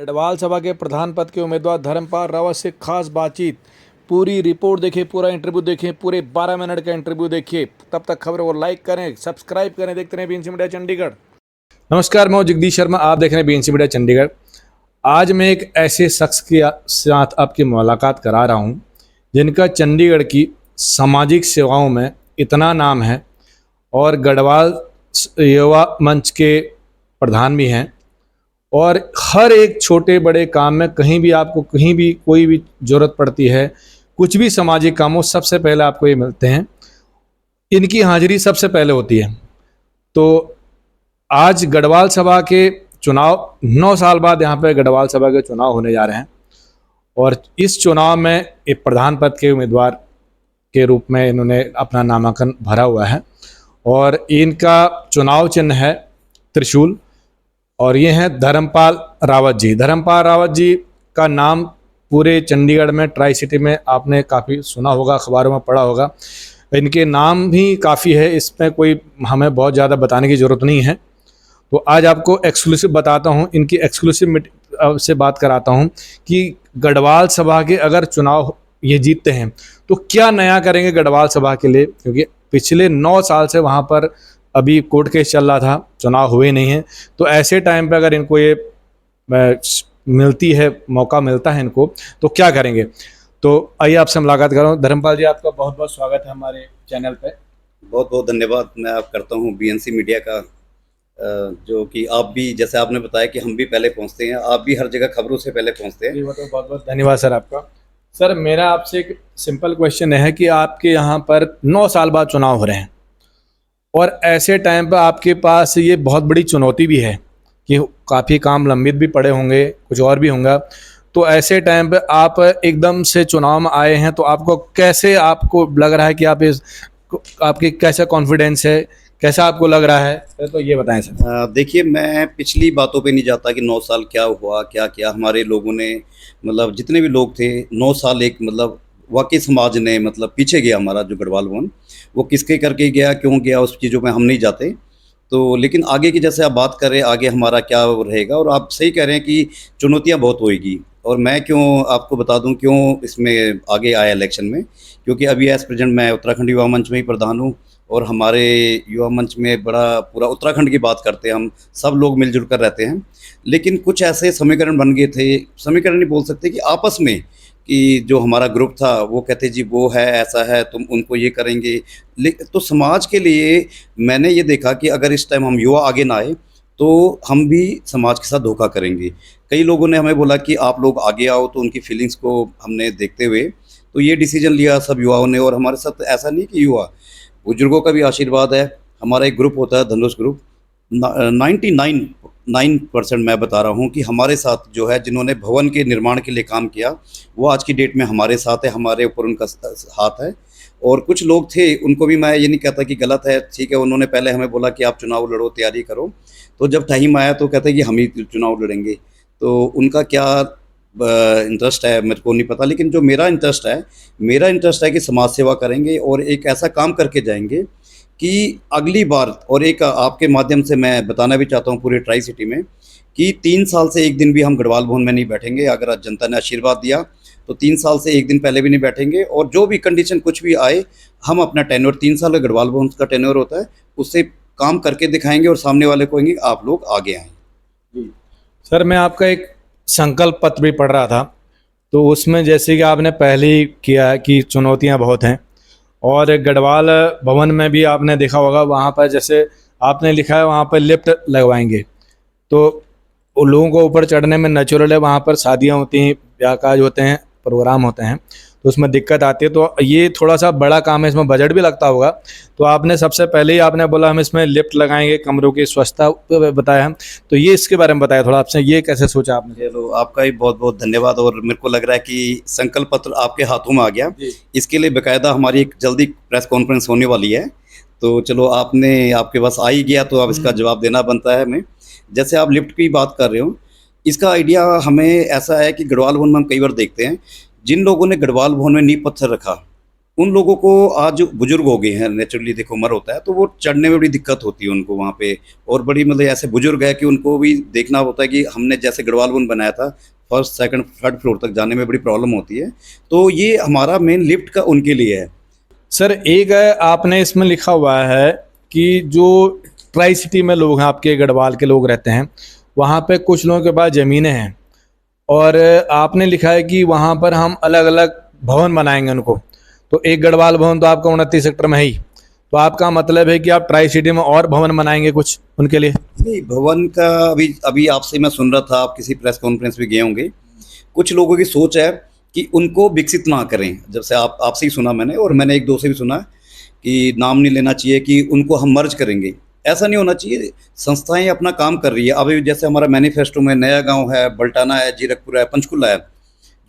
गढ़वाल सभा के प्रधान पद के उम्मीदवार धर्मपाल रावत से खास बातचीत। पूरी रिपोर्ट देखिए, पूरा इंटरव्यू देखिए, पूरे 12 मिनट का इंटरव्यू देखिए। तब तक खबर को लाइक करें, सब्सक्राइब करें। देखते रहे बीएनसी मीडिया चंडीगढ़। नमस्कार, मैं हूं जगदीश शर्मा, आप देख रहे हैं बीएनसी मीडिया चंडीगढ़। आज मैं एक ऐसे शख्स के साथ आपकी मुलाकात करा रहा हूं जिनका चंडीगढ़ की सामाजिक सेवाओं में इतना नाम है और गढ़वाल युवा मंच के प्रधान भी हैं और हर एक छोटे बड़े काम में कहीं भी आपको कहीं भी कोई भी ज़रूरत पड़ती है, कुछ भी सामाजिक काम हो, सबसे पहले आपको ये मिलते हैं। इनकी हाजिरी सबसे पहले होती है। तो आज गढ़वाल सभा के चुनाव 9 साल बाद यहाँ पे गढ़वाल सभा के चुनाव होने जा रहे हैं और इस चुनाव में एक प्रधान पद के उम्मीदवार के रूप में इन्होंने अपना नामांकन भरा हुआ है और इनका चुनाव चिन्ह है त्रिशूल और ये हैं धर्मपाल रावत जी। धर्मपाल रावत जी का नाम पूरे चंडीगढ़ में, ट्राई सिटी में आपने काफ़ी सुना होगा, अखबारों में पढ़ा होगा। इनके नाम भी काफ़ी है, इसमें कोई हमें बहुत ज़्यादा बताने की ज़रूरत नहीं है। तो आज आपको एक्सक्लूसिव बताता हूँ, इनकी एक्सक्लूसिव से बात कराता हूँ कि गढ़वाल सभा के अगर चुनाव ये जीतते हैं तो क्या नया करेंगे गढ़वाल सभा के लिए, क्योंकि पिछले 9 साल से वहाँ पर अभी कोर्ट केस चल रहा था, चुनाव हुए नहीं हैं। तो ऐसे टाइम पे अगर इनको ये मिलती है, मौका मिलता है इनको, तो क्या करेंगे। तो आइए आपसे मुलाकात कर रहा हूँ। धर्मपाल जी, आपका बहुत बहुत स्वागत है हमारे चैनल पे। बहुत बहुत धन्यवाद मैं आप करता हूँ बीएनसी मीडिया का, जो कि आप भी, जैसे आपने बताया कि हम भी पहले पहुँचते हैं, आप भी हर जगह खबरों से पहले पहुँचते हैं। बहुत बहुत धन्यवाद सर आपका। सर, मेरा आपसे एक सिंपल क्वेश्चन है कि आपके यहाँ पर 9 साल बाद चुनाव हो रहे हैं और ऐसे टाइम पर आपके पास ये बहुत बड़ी चुनौती भी है कि काफ़ी काम लंबित भी पड़े होंगे, कुछ और भी होंगे। तो ऐसे टाइम पे आप एकदम से चुनाव में आए हैं, तो आपको कैसे आपको लग रहा है कि आप आपकी कैसा कॉन्फिडेंस है, कैसा आपको लग रहा है, तो ये बताएं सर। देखिए, मैं पिछली बातों पे नहीं जाता कि 9 साल क्या हुआ, क्या किया हमारे लोगों ने, मतलब जितने भी लोग थे 9 साल एक मतलब वाकई समाज ने मतलब पीछे गया हमारा जो गढ़वाल भवन, वो किसके करके गया, क्यों गया, उस चीज़ों में हम नहीं जाते। तो लेकिन आगे की जैसे आप बात कर रहे हैं, आगे हमारा क्या रहेगा, और आप सही कह रहे हैं कि चुनौतियाँ बहुत होएगी। और मैं क्यों आपको बता दूं क्यों इसमें आगे आया इलेक्शन में, क्योंकि अभी एज प्रेजेंट मैं उत्तराखंड युवा मंच में ही प्रधान हूँ और हमारे युवा मंच में बड़ा पूरा उत्तराखंड की बात करते हैं, हम सब लोग मिलजुल कर रहते हैं। लेकिन कुछ ऐसे समीकरण बन गए थे, समीकरण नहीं बोल सकते, कि आपस में कि जो हमारा ग्रुप था वो कहते जी वो है, ऐसा है, तुम उनको ये करेंगे। तो समाज के लिए मैंने ये देखा कि अगर इस टाइम हम युवा आगे ना आए तो हम भी समाज के साथ धोखा करेंगे। कई लोगों ने हमें बोला कि आप लोग आगे आओ, तो उनकी फीलिंग्स को हमने देखते हुए तो ये डिसीजन लिया सब युवाओं ने। और हमारे साथ ऐसा नहीं कि युवा, बुजुर्गों का भी आशीर्वाद है। हमारा एक ग्रुप होता है धनुष ग्रुप, 99% मैं बता रहा हूँ कि हमारे साथ जो है, जिन्होंने भवन के निर्माण के लिए काम किया, वो आज की डेट में हमारे साथ है, हमारे ऊपर उनका हाथ है। और कुछ लोग थे, उनको भी मैं ये नहीं कहता कि गलत है, ठीक है, उन्होंने पहले हमें बोला कि आप चुनाव लड़ो, तैयारी करो। तो जब टाइम आया तो कहते हैं कि हम ही चुनाव लड़ेंगे। तो उनका क्या इंटरेस्ट है मेरे को नहीं पता, लेकिन जो मेरा इंटरेस्ट है कि समाज सेवा करेंगे और एक ऐसा काम करके जाएंगे कि अगली बार, और एक आपके माध्यम से मैं बताना भी चाहता हूँ पूरे ट्राई सिटी में, कि 3 साल से एक दिन भी हम गढ़वाल भवन में नहीं बैठेंगे। अगर जनता ने आशीर्वाद दिया तो 3 साल से एक दिन पहले भी नहीं बैठेंगे, और जो भी कंडीशन कुछ भी आए, हम अपना टेन्योर 3 साल का गढ़वाल भवन का टेन्योर होता है, उससे काम करके दिखाएंगे और सामने वाले को कहेंगे आप लोग आगे आएँ। जी सर, मैं आपका एक संकल्प पत्र भी पढ़ रहा था, तो उसमें जैसे कि आपने पहले ही किया है कि चुनौतियां बहुत हैं और गढ़वाल भवन में भी आपने देखा होगा, वहाँ पर जैसे आपने लिखा है वहाँ पर लिफ्ट लगवाएंगे। तो उन लोगों को ऊपर चढ़ने में नेचुरल है, वहाँ पर शादियाँ होती हैं, ब्याह काज होते हैं, प्रोग्राम होते हैं, तो उसमें दिक्कत आती है। तो ये थोड़ा सा बड़ा काम है, इसमें बजट भी लगता होगा। तो आपने सबसे पहले ही आपने बोला हम इसमें लिफ्ट लगाएंगे, कमरों की स्वच्छता बताया, तो ये इसके बारे में बताया थोड़ा, आपसे ये कैसे सोचा आपने। चलो, आपका भी बहुत बहुत धन्यवाद। और मेरे को लग रहा है कि संकल्प पत्र आपके हाथों में आ गया। इसके लिए बाकायदा हमारी एक जल्दी प्रेस कॉन्फ्रेंस होने वाली है। तो चलो, आपके पास आ ही गया तो अब इसका जवाब देना बनता है हमें। जैसे आप लिफ्ट की बात कर रहे हो, इसका आइडिया हमें ऐसा है कि गढ़वाल भवन में हम कई बार देखते हैं, जिन लोगों ने गढ़वाल भवन में नींव पत्थर रखा, उन लोगों को आज जो बुजुर्ग हो गए हैं, नेचुरली देखो उम्र होता है तो वो चढ़ने में बड़ी दिक्कत होती है उनको वहाँ पे। और बड़ी मतलब ऐसे बुजुर्ग है कि उनको भी देखना होता है कि हमने जैसे गढ़वाल वन बनाया था, फर्स्ट सेकंड थर्ड फ्लोर तक जाने में बड़ी प्रॉब्लम होती है। तो ये हमारा मेन लिफ्ट का उनके लिए है। सर एक आपने इसमें लिखा हुआ है कि जो ट्राई सिटी में लोग हैं, आपके गढ़वाल के लोग रहते हैं, वहाँ पे कुछ लोगों के पास ज़मीनें हैं और आपने लिखा है कि वहाँ पर हम अलग अलग भवन बनाएंगे उनको। तो एक गढ़वाल भवन तो आपका 29 सेक्टर में है ही, तो आपका मतलब है कि आप ट्राई सिटी में और भवन बनाएंगे कुछ उनके लिए? नहीं, भवन का अभी अभी आपसे मैं सुन रहा था, आप किसी प्रेस कॉन्फ्रेंस में गए होंगे। कुछ लोगों की सोच है कि उनको विकसित ना करें। जब से आपसे ही सुना मैंने, और मैंने एक दो से भी सुना कि नाम नहीं लेना चाहिए, कि उनको हम मर्ज करेंगे। ऐसा नहीं होना चाहिए। संस्थाएं अपना काम कर रही है। अभी जैसे हमारा मैनिफेस्टो में नया गांव है, बल्टाना है, जीरकपुर है, पंचकुला है,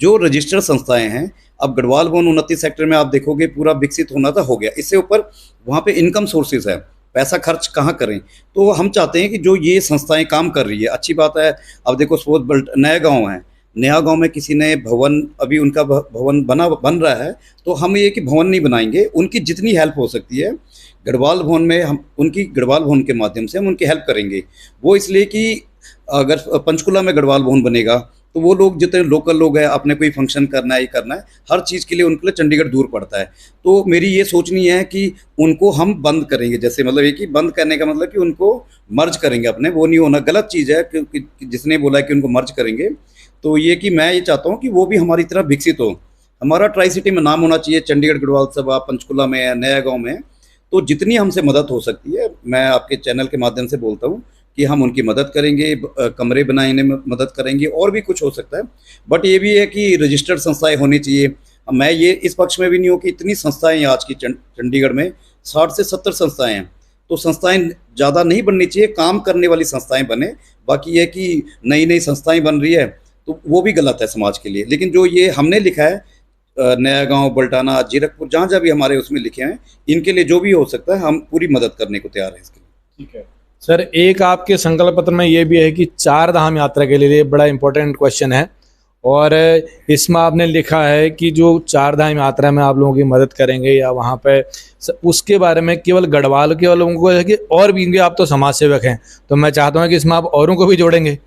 जो रजिस्टर्ड संस्थाएं हैं। अब गढ़वाल वन 29 सेक्टर में आप देखोगे पूरा विकसित होना था, हो गया। इससे ऊपर वहाँ पे इनकम सोर्सेज है, पैसा खर्च कहाँ करें। तो हम चाहते हैं कि जो ये संस्थाएं काम कर रही है, अच्छी बात है। अब देखो सपोज नया गांव है, नया गांव में किसी ने भवन, अभी उनका भवन बन रहा है, तो हम ये कि भवन नहीं बनाएंगे, उनकी जितनी हेल्प हो सकती है गढ़वाल भवन में, हम उनकी गढ़वाल भवन के माध्यम से हम उनकी हेल्प करेंगे। वो इसलिए कि अगर पंचकुला में गढ़वाल भवन बनेगा तो वो लोग जितने लोकल लोग हैं, अपने कोई फंक्शन करना है, ये करना है, हर चीज़ के लिए उनके लिए चंडीगढ़ दूर पड़ता है। तो मेरी ये सोचनी है कि उनको हम बंद करेंगे। जैसे मतलब ये कि बंद करने का मतलब कि उनको मर्ज करेंगे अपने, वो नहीं होना गलत चीज़ है, क्योंकि जिसने बोला है कि उनको मर्ज करेंगे, तो ये कि मैं ये चाहता हूँ कि वो भी हमारी तरह विकसित हो। हमारा ट्राई सिटी में नाम होना चाहिए, चंडीगढ़ गढ़वाल सभा पंचकुला में है, नया गाँव में है। तो जितनी हमसे मदद हो सकती है, मैं आपके चैनल के माध्यम से बोलता हूँ कि हम उनकी मदद करेंगे, कमरे बनाने में मदद करेंगे, और भी कुछ हो सकता है। बट ये भी है कि रजिस्टर्ड संस्थाएं होनी चाहिए। मैं ये इस पक्ष में भी नहीं हूँ कि इतनी संस्थाएं हैं आज की चंडीगढ़ में, 60 से 70 संस्थाएं हैं। तो संस्थाएं ज़्यादा नहीं बननी चाहिए, काम करने वाली संस्थाएं बने। बाकी ये कि नई नई संस्थाएं बन रही है तो वो भी गलत है समाज के लिए। लेकिन जो ये हमने लिखा है, नया गाँव, बल्टाना, जीरकपुर, जहाँ जहाँ भी हमारे उसमें लिखे हैं, इनके लिए जो भी हो सकता है हम पूरी मदद करने को तैयार हैं इसके लिए। ठीक है सर, एक आपके संकल्प पत्र में ये भी है कि 4 धाम यात्रा के लिए बड़ा इंपॉर्टेंट क्वेश्चन है, और इसमें आपने लिखा है कि जो 4 धाम यात्रा में आप लोगों की मदद करेंगे या वहाँ पे उसके बारे में केवल गढ़वाल के लोगों को है कि और भी आप तो समाज सेवक हैं, तो मैं चाहता हूँ कि इसमें आप औरों को भी जोड़ेंगे।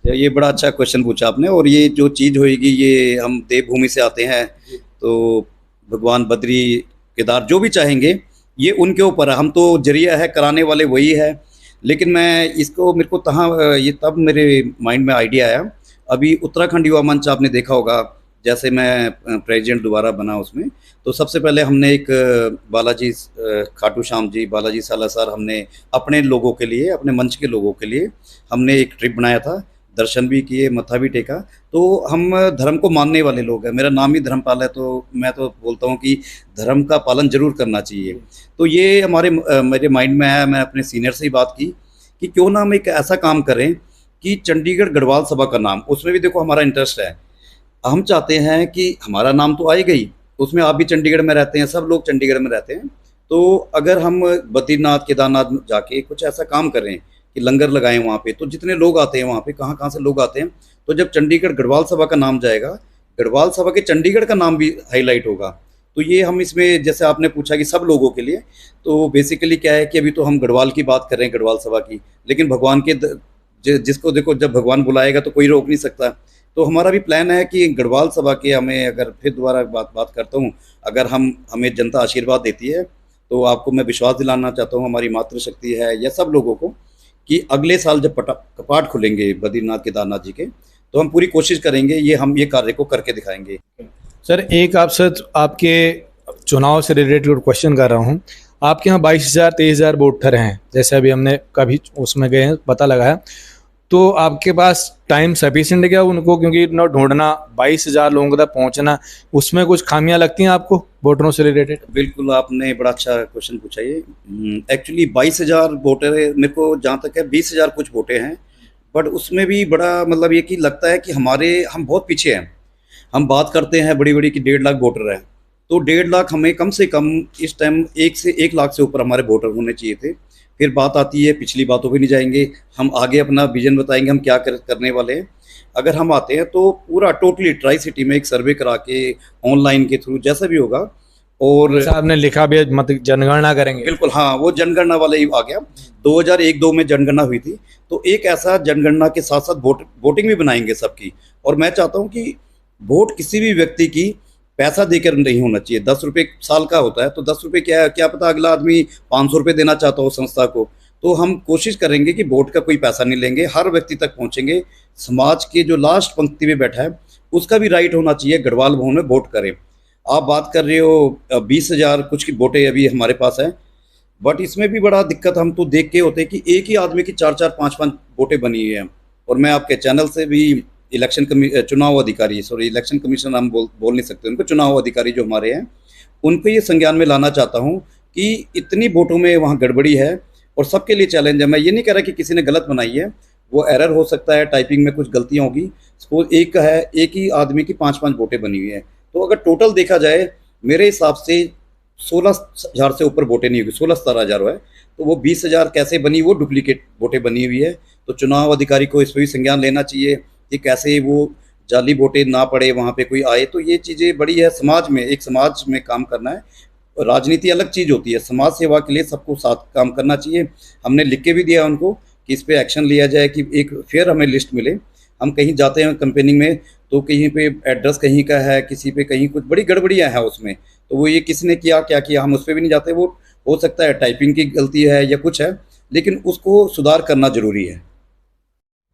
ये बड़ा अच्छा क्वेश्चन पूछा आपने। और ये जो चीज़ होएगी, ये हम देवभूमि से आते हैं, तो भगवान बद्री केदार जो भी चाहेंगे ये उनके ऊपर है। हम तो जरिया है, कराने वाले वही है। लेकिन मैं इसको, मेरे को ये तब मेरे माइंड में आइडिया आया, अभी उत्तराखंड युवा मंच आपने देखा होगा, जैसे मैं प्रेसिडेंट दोबारा बना उसमें, तो सबसे पहले हमने एक बालाजी खाटू श्याम जी, बालाजी सालासर, हमने अपने लोगों के लिए, अपने मंच के लोगों के लिए हमने एक ट्रिप बनाया था, दर्शन भी किए, मत्था भी टेका। तो हम धर्म को मानने वाले लोग हैं, मेरा नाम ही धर्मपाल है, तो मैं तो बोलता हूँ कि धर्म का पालन जरूर करना चाहिए। तो ये मेरे माइंड में आया। मैं अपने सीनियर से ही बात की कि क्यों ना हम एक ऐसा काम करें कि चंडीगढ़ गढ़वाल सभा का नाम, उसमें भी देखो हमारा इंटरेस्ट है। हम चाहते हैं कि हमारा नाम तो आएगा ही, उसमें आप भी चंडीगढ़ में रहते हैं, सब लोग चंडीगढ़ में रहते हैं। तो अगर हम बद्रीनाथ, केदारनाथ जाके कुछ ऐसा काम करें कि लंगर लगाएं वहाँ पे, तो जितने लोग आते हैं वहाँ पे, कहाँ कहाँ से लोग आते हैं, तो जब चंडीगढ़ गढ़वाल सभा का नाम जाएगा, गढ़वाल सभा के चंडीगढ़ का नाम भी हाईलाइट होगा। तो ये हम इसमें, जैसे आपने पूछा कि सब लोगों के लिए, तो बेसिकली क्या है कि अभी तो हम गढ़वाल की बात कर रहे हैं, गढ़वाल सभा की, लेकिन भगवान के जिसको देखो, जब भगवान बुलाएगा तो कोई रोक नहीं सकता। तो हमारा भी प्लान है कि गढ़वाल सभा के, हमें अगर फिर दोबारा बात करता हूँ, अगर हमें जनता आशीर्वाद देती है, तो आपको मैं विश्वास दिलाना चाहता हूँ, हमारी मातृशक्ति है या सब लोगों को, कि अगले साल जब कपाट खुलेंगे बद्रीनाथ केदारनाथ जी के, तो हम पूरी कोशिश करेंगे, हम ये कार्य को करके दिखाएंगे। सर एक आपसे आपके चुनाव से रिलेटेड क्वेश्चन कर रहा हूँ। आपके यहाँ 22,000 23,000 वोटर हैं, जैसे अभी हमने कभी उसमें गए हैं, पता लगाया, तो आपके पास टाइम सफिशिएंट है क्या उनको, क्योंकि इतना ढूंढना, 22,000 लोगों तक पहुँचना, उसमें कुछ खामियां लगती हैं आपको वोटरों से रिलेटेड? बिल्कुल, आपने बड़ा अच्छा क्वेश्चन पूछा। ये एक्चुअली 22,000 वोटर है, मेरे को जहाँ तक है 20,000 कुछ वोटे हैं, बट उसमें भी बड़ा मतलब ये कि लगता है कि हम बहुत पीछे हैं। हम बात करते हैं बड़ी बड़ी कि 1.5 लाख वोटर है, तो 1.5 लाख हमें कम से कम इस टाइम 1 लाख से ऊपर हमारे वोटर होने चाहिए थे। फिर बात आती है, पिछली बातों पे नहीं जाएंगे, हम आगे अपना विजन बताएंगे, हम क्या करने वाले हैं। अगर हम आते हैं तो पूरा टोटली ट्राई सिटी में एक सर्वे करा के, ऑनलाइन के थ्रू, जैसा भी होगा, और साहब ने लिखा भी है, मत जनगणना करेंगे। बिल्कुल हाँ, वो जनगणना वाला ही आ गया। 2001-2 में जनगणना हुई थी, तो एक ऐसा जनगणना के साथ साथ वोटिंग भी बनाएंगे सबकी। और मैं चाहता हूँ कि वोट किसी भी व्यक्ति की पैसा देकर नहीं होना चाहिए। 10 रुपये साल का होता है, तो 10 रुपये क्या है, क्या पता अगला आदमी 500 रुपये देना चाहता हो संस्था को। तो हम कोशिश करेंगे कि वोट का कोई पैसा नहीं लेंगे, हर व्यक्ति तक पहुँचेंगे। समाज के जो लास्ट पंक्ति में बैठा है उसका भी राइट होना चाहिए गढ़वाल भवन में वोट करें। आप बात कर रहे हो 20,000 कुछ की वोटें अभी हमारे पास है, बट इसमें भी बड़ा दिक्कत हम तो देख के होते हैं कि एक ही आदमी की 4-4 5-5 वोटें बनी हुई हैं। और मैं आपके चैनल से भी चुनाव अधिकारी, सॉरी इलेक्शन कमीशन हम बोल नहीं सकते उनको, चुनाव अधिकारी जो हमारे हैं उनको ये संज्ञान में लाना चाहता हूँ कि इतनी वोटों में वहाँ गड़बड़ी है और सबके लिए चैलेंज है। मैं ये नहीं कह रहा कि किसी ने गलत बनाई है, वो एरर हो सकता है, टाइपिंग में कुछ गलतियाँ होगी। सपोज एक ही आदमी की 5-5 वोटें बनी हुई हैं, तो अगर टोटल देखा जाए मेरे हिसाब से 16,000 से ऊपर वोटें नहीं होगी, 16-17,000 है। तो वो 20,000 कैसे बनी, वो डुप्लीकेट वोटें बनी हुई है। तो चुनाव अधिकारी को इस पर भी संज्ञान लेना चाहिए कि कैसे वो जाली वोटें ना पड़े, वहाँ पे कोई आए। तो ये चीज़ें बड़ी है, समाज में एक समाज में काम करना है। राजनीति अलग चीज़ होती है, समाज सेवा के लिए सबको साथ काम करना चाहिए। हमने लिख के भी दिया उनको कि इस पर एक्शन लिया जाए कि एक फेयर हमें लिस्ट मिले। हम कहीं जाते हैं कैंपेनिंग में तो कहीं पे एड्रेस कहीं का है, किसी पे कहीं कुछ बड़ी गड़बड़ियाँ हैं उसमें, तो वो ये किसने किया क्या किया हम उस पर भी नहीं जाते। वो हो सकता है टाइपिंग की गलती है या कुछ है, लेकिन उसको सुधार करना ज़रूरी है।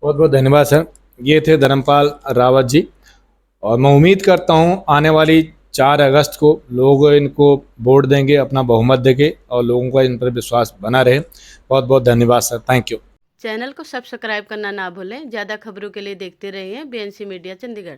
बहुत बहुत धन्यवाद सर। ये थे धर्मपाल रावत जी, और मैं उम्मीद करता हूँ आने वाली 4 अगस्त को लोग इनको वोट देंगे, अपना बहुमत देंगे और लोगों का इन पर विश्वास बना रहे। बहुत बहुत धन्यवाद सर, थैंक यू। चैनल को सब्सक्राइब करना ना भूलें। ज़्यादा खबरों के लिए देखते रहिए BNC मीडिया चंडीगढ़।